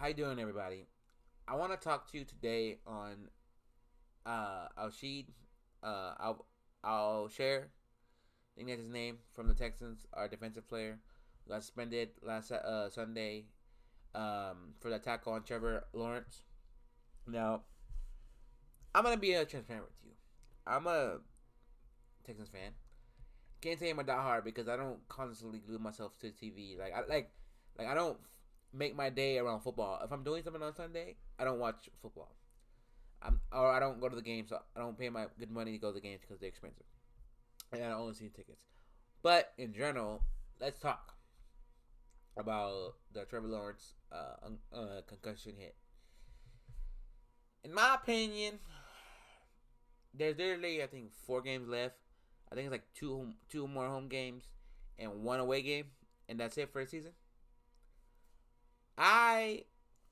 How you doing, everybody? I want to talk to you today on Alshid. I'll share. I think that's his name from the Texans, our defensive player, who got suspended last Sunday for the attack on Trevor Lawrence. Now, I'm gonna be transparent with you. I'm a Texans fan. Can't say I'm a diehard because I don't constantly glue myself to the TV. I don't make my day around football. If I'm doing something on Sunday, I don't watch football. Or I don't go to the games. So I don't pay my good money to go to the games because they're expensive, and I don't own season tickets. But in general, let's talk about the Trevor Lawrence concussion hit. In my opinion, there's literally I think 4 games left. I think it's like two more home games and one away game, and that's it for the season. I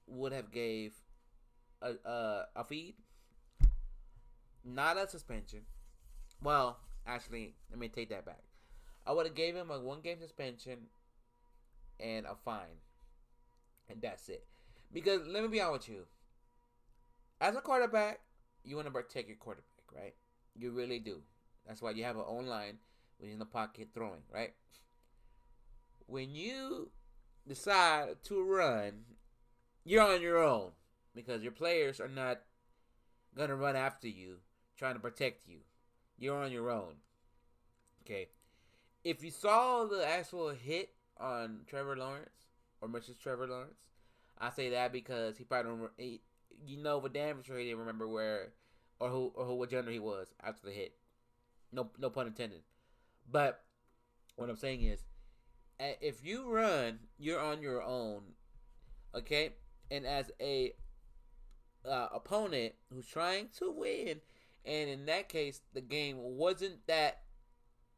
would have gave a feed, not a suspension. Well, actually, let me take that back. I would have gave him a 1 game suspension and a fine, and that's it. Because let me be honest with you, as a quarterback, you want to protect your quarterback, right? You really do. That's why you have an own line when you're in the pocket throwing, right? When you decide to run, you're on your own because your players are not gonna run after you, trying to protect you. You're on your own. Okay. If you saw the actual hit on Trevor Lawrence or Mrs. Trevor Lawrence, I say that because he probably don't. But damn sure he didn't remember where or what gender he was after the hit. No pun intended. But what I'm saying is, if you run, you're on your own. Okay, and as a opponent who's trying to win, and in that case, the game wasn't that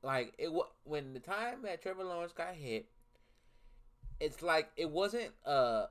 like it was when the time that Trevor Lawrence got hit. It's like it wasn't a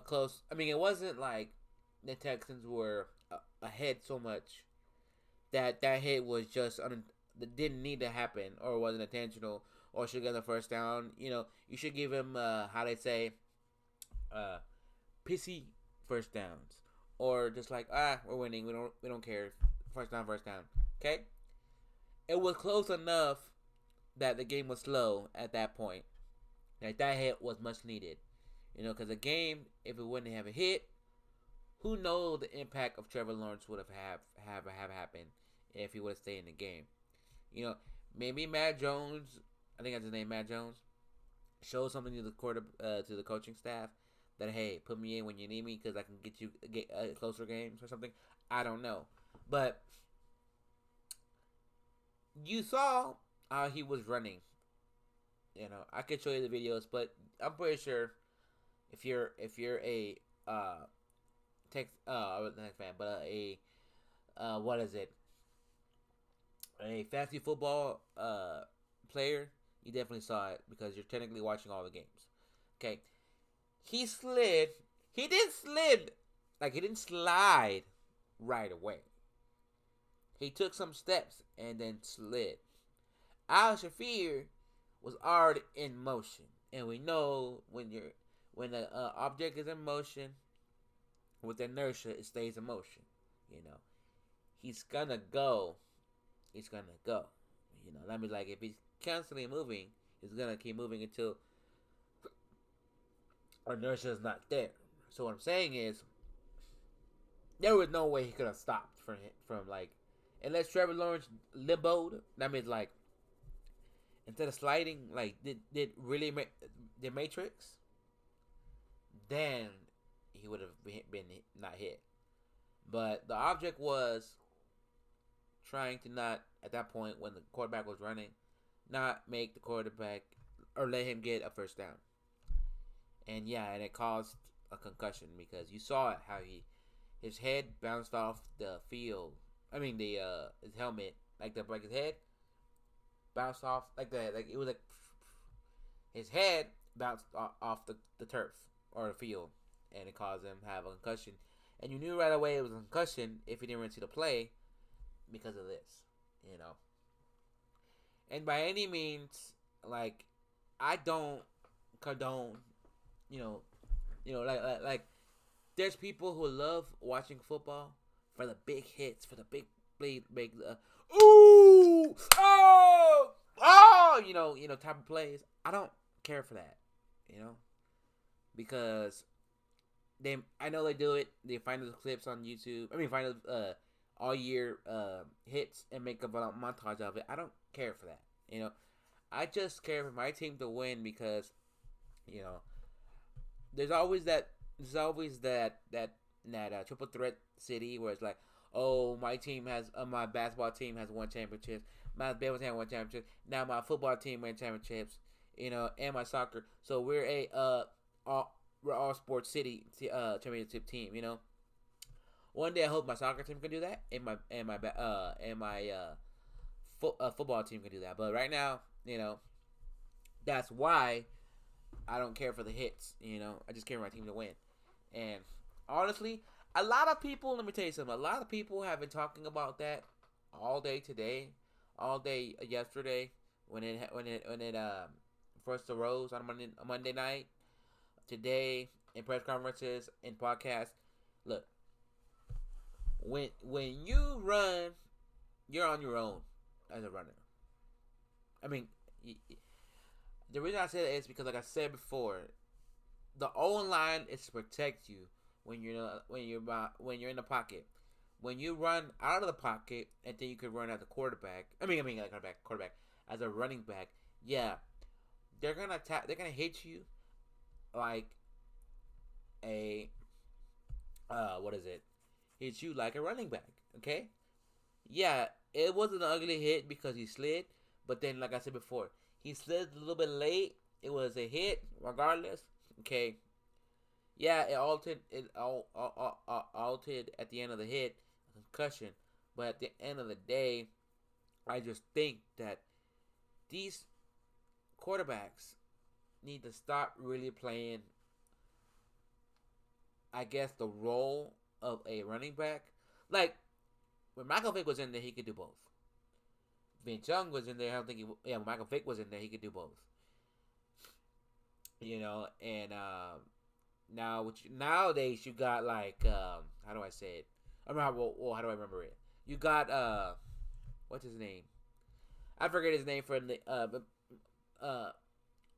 close. I mean, it wasn't like the Texans were ahead so much that hit was just that didn't need to happen or wasn't intentional or should get the first down. You should give him how they say pissy first downs or just like we're winning, we don't care, first down. Okay, it was close enough that the game was slow at that point. Like that hit was much needed, because the game, if it wouldn't have a hit, who knows the impact of Trevor Lawrence would have happened if he would have stayed in the game. Maybe Matt Jones, I think that's his name, Matt Jones, show something to the coaching staff that hey, put me in when you need me because I can get closer games or something. I don't know, but you saw how he was running. I could show you the videos, but I'm pretty sure if you're a not fan, but a what is it? A fantasy football player, you definitely saw it because you're technically watching all the games. Okay, he slid. He didn't slid like he didn't slide right away. He took some steps and then slid. Al Shafir was already in motion, and we know when the object is in motion, with inertia, it stays in motion. He's gonna go. He's gonna go. That means like if he's constantly moving, he's gonna keep moving until inertia is not there. So what I'm saying is, there was no way he could have stopped from like, unless Trevor Lawrence limboed. That means like instead of sliding, like did really the Matrix, then he would have been not hit. But the object was trying to not, at that point when the quarterback was running, not make the quarterback or let him get a first down. And it caused a concussion because you saw it how his head bounced off the field. I mean his helmet, like his head bounced off like it was like his head bounced off the turf or the field, and it caused him to have a concussion. And you knew right away it was a concussion if you didn't really see the play because of this, And by any means, I don't condone, like There's people who love watching football for the big hits, for the big, ooh, oh, type of plays. I don't care for that, you know, because I know they do it. They find those clips on YouTube. I mean, find those all year hits and make a montage of it. I don't care for that, you know. I just care for my team to win because, you know, there's always that triple threat city where it's like, oh, my basketball team has won championships, my baseball team won championships, now my football team won championships, you know, and my soccer. So we're all sports city championship team, you know. One day I hope my soccer team can do that, and my football team can do that. But right now, you know, that's why I don't care for the hits. You know, I just care for my team to win. And honestly, a lot of people. Let me tell you something. A lot of people have been talking about that all day today, all day yesterday when it first arose on Monday night. Today in press conferences and podcasts. Look, when you run, you're on your own as a runner. I mean, the reason I say that is because, like I said before, the O line is to protect you when you're in the pocket. When you run out of the pocket, and then you can run as a quarterback. Like quarterback as a running back. Yeah, they're gonna attack. They're gonna hit you like a what is it? Hit you like a running back. Okay. Yeah, it was an ugly hit because he slid, but then, like I said before, he slid a little bit late. It was a hit, regardless. Okay. Yeah, altered at the end of the hit, concussion. But at the end of the day, I just think that these quarterbacks need to stop really playing, I guess, the role of a running back. Like, when Michael Vick was in there, he could do both. Vince Young was in there. I don't think when Michael Vick was in there, he could do both. You know, and nowadays you got like how do I say it? I mean, how do I remember it? You got what's his name? I forget his name for the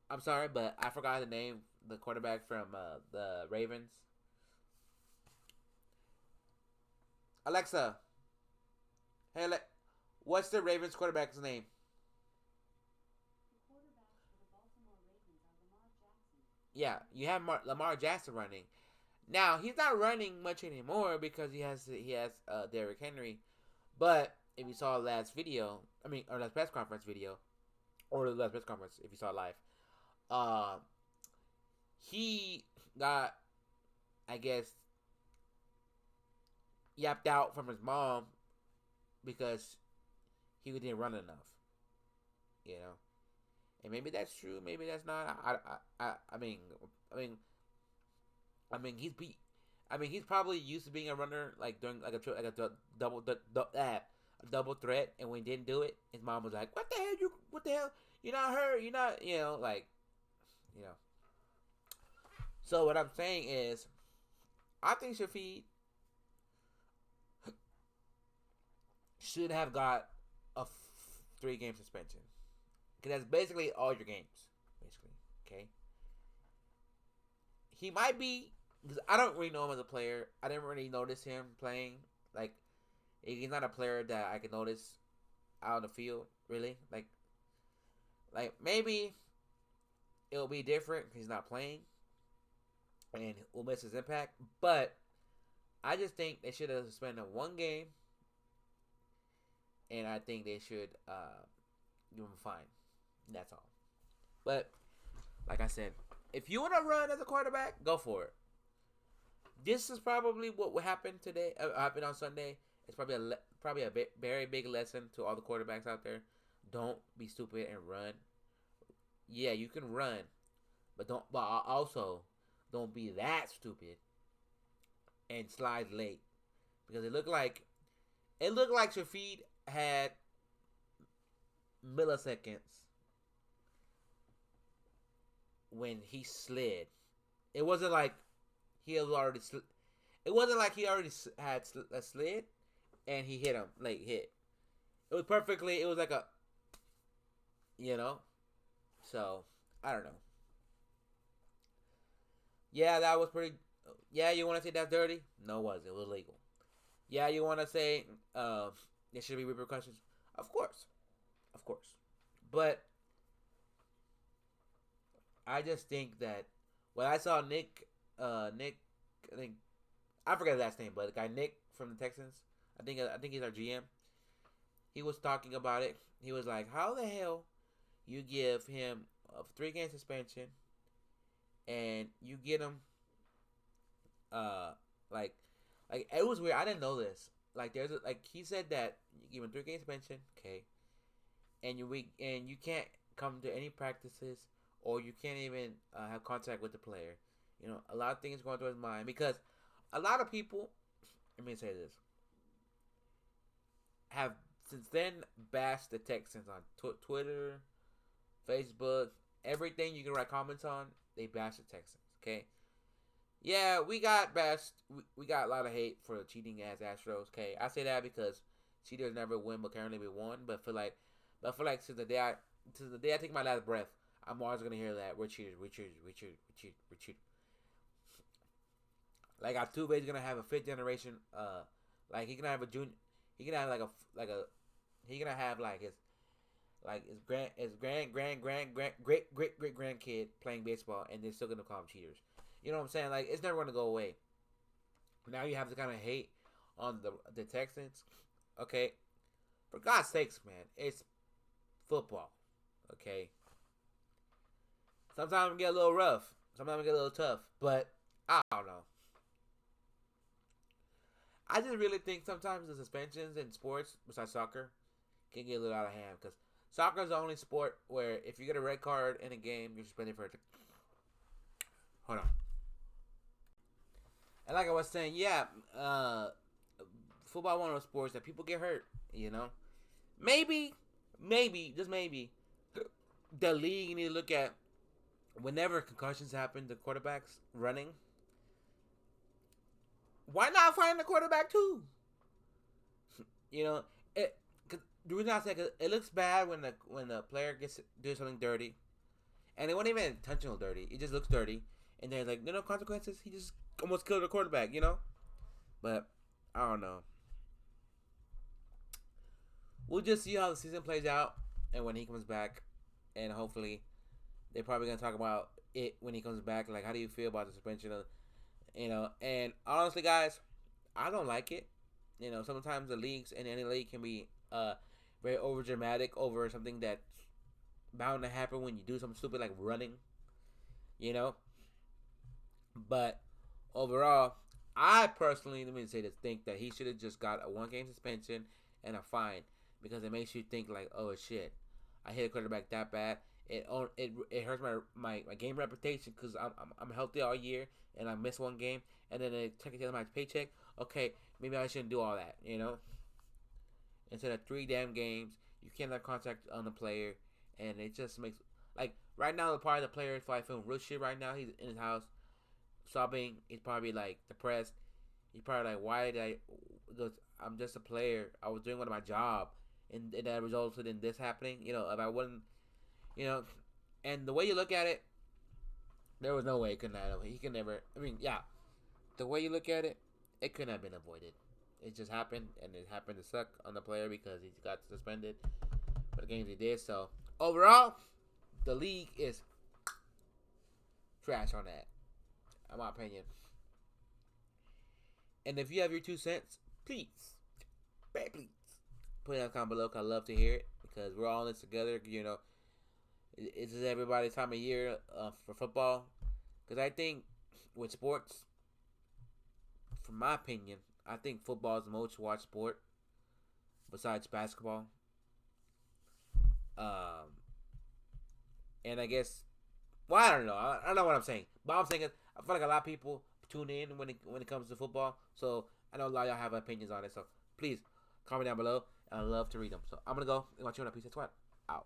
I'm sorry, but I forgot the name. The quarterback from the Ravens. Alexa, hey, what's the Ravens quarterback's name? Yeah, you have Lamar Jackson running. Now he's not running much anymore because he has Derrick Henry. But if you saw last video, or last press conference video, or the last press conference if you saw it live, uh, he got, I guess, yapped out from his mom because he didn't run enough. You know, and maybe that's true. Maybe that's not. He's probably used to being a runner, like during like a double threat, and when he didn't do it, his mom was like, "What the hell? What the hell? You're not hurt. You're not. You know." So what I'm saying is, I think Shafiq should have got a 3-game suspension. Because that's basically all your games. Basically. Okay? He might be, because I don't really know him as a player. I didn't really notice him playing. Like, he's not a player that I can notice out on the field, really. Like maybe it'll be different because he's not playing. And will miss his impact. But I just think they should have suspended 1 game. And I think they should give him a fine. That's all. But like I said, if you want to run as a quarterback, go for it. This is probably what will happen today. Happen on Sunday. It's probably a very big lesson to all the quarterbacks out there. Don't be stupid and run. Yeah, you can run, but also don't be that stupid and slide late, because it looked like Shafiq had milliseconds when he slid. It wasn't like he had already It wasn't like he already had a slid and he hit him like hit. It was perfectly. It was like a, you know. So I don't know. Yeah, that was pretty. Yeah, you want to say that's dirty? No, it was legal. Yeah, you want to say there should be repercussions? Of course, of course. But I just think that when I saw Nick, I think I forget his last name, but the guy Nick from the Texans, I think he's our GM. He was talking about it. He was like, "How the hell you give him a 3 game suspension and you get him uh like like it was weird. I didn't know this. Like like he said that you give him 3 game suspension, okay, and you can't come to any practices or you can't even have contact with the player. You know, a lot of things going through his mind because a lot of people. Let me say this: have since then bashed the Texans on Twitter, Facebook, everything you can write comments on. They bash the Texans. Okay, yeah, we got bashed. We got a lot of hate for cheating as Astros. Okay, I say that because cheaters never win, but currently we won. But I feel like since the day I take my last breath, I'm always gonna hear that we're cheaters, we cheaters, we cheaters, we cheaters, we cheaters. Like Altuve's gonna have a fifth generation. Like he can have a junior. He can have like a. He gonna have his grand great grandkid playing baseball, and they're still gonna call them cheaters. You know what I'm saying? Like it's never gonna go away. Now you have to kind of hate on the Texans. Okay, for God's sakes, man, it's football. Okay, sometimes it get a little rough. Sometimes it get a little tough, but I don't know. I just really think sometimes the suspensions in sports, besides soccer, can get a little out of hand because soccer is the only sport where if you get a red card in a game, you're suspended for it. Hold on. And like I was saying, yeah, football one of those sports that people get hurt. You know, maybe, just maybe, the league need to look at whenever concussions happen to quarterbacks running. Why not find the quarterback too? You know, it. Cause the reason I say it looks bad when the player gets do something dirty, and it wasn't even intentional dirty. It just looks dirty, and there's like no consequences. He just almost killed the quarterback. You know, but I don't know. We'll just see how the season plays out, and when he comes back, and hopefully they're probably gonna talk about it when he comes back. Like, how do you feel about the suspension of, and honestly, guys, I don't like it. You know, sometimes the leagues in any league can be very over dramatic over something that's bound to happen when you do something stupid like running. You know, but overall, I personally, let me say this, think that he should have just got a 1 game suspension and a fine because it makes you think like, oh shit, I hit a quarterback that bad. It hurts my game reputation because I'm healthy all year and I miss 1 game and then they take it to my paycheck. Okay, maybe I shouldn't do all that. You know, instead of 3 damn games, you can't have contact on the player, and it just makes like right now the part of the player is probably feeling real shit right now. He's in his house sobbing. He's probably like depressed. He's probably like, why did I? I'm just a player. I was doing one of my job, and that resulted in this happening. You know, if I wouldn't, you know, and the way you look at it, there was no way it couldn't have. He could never. I mean, yeah, the way you look at it, it couldn't have been avoided. It just happened, and it happened to suck on the player because he got suspended for the games he did. So overall, the league is trash on that, in my opinion. And if you have your 2 cents, please, please, put it in the comment below. Cause I love to hear it because we're all in this together. You know, it's just everybody's time of year for football. Because I think with sports, from my opinion, I think football is the most watched sport besides basketball. Um, and I guess, well, I don't know. I don't know what I'm saying, but I'm saying I feel like a lot of people tune in when it comes to football. So I know a lot of y'all have opinions on it. So please comment down below, and I love to read them. So I'm gonna go and watch you on a piece of twat out.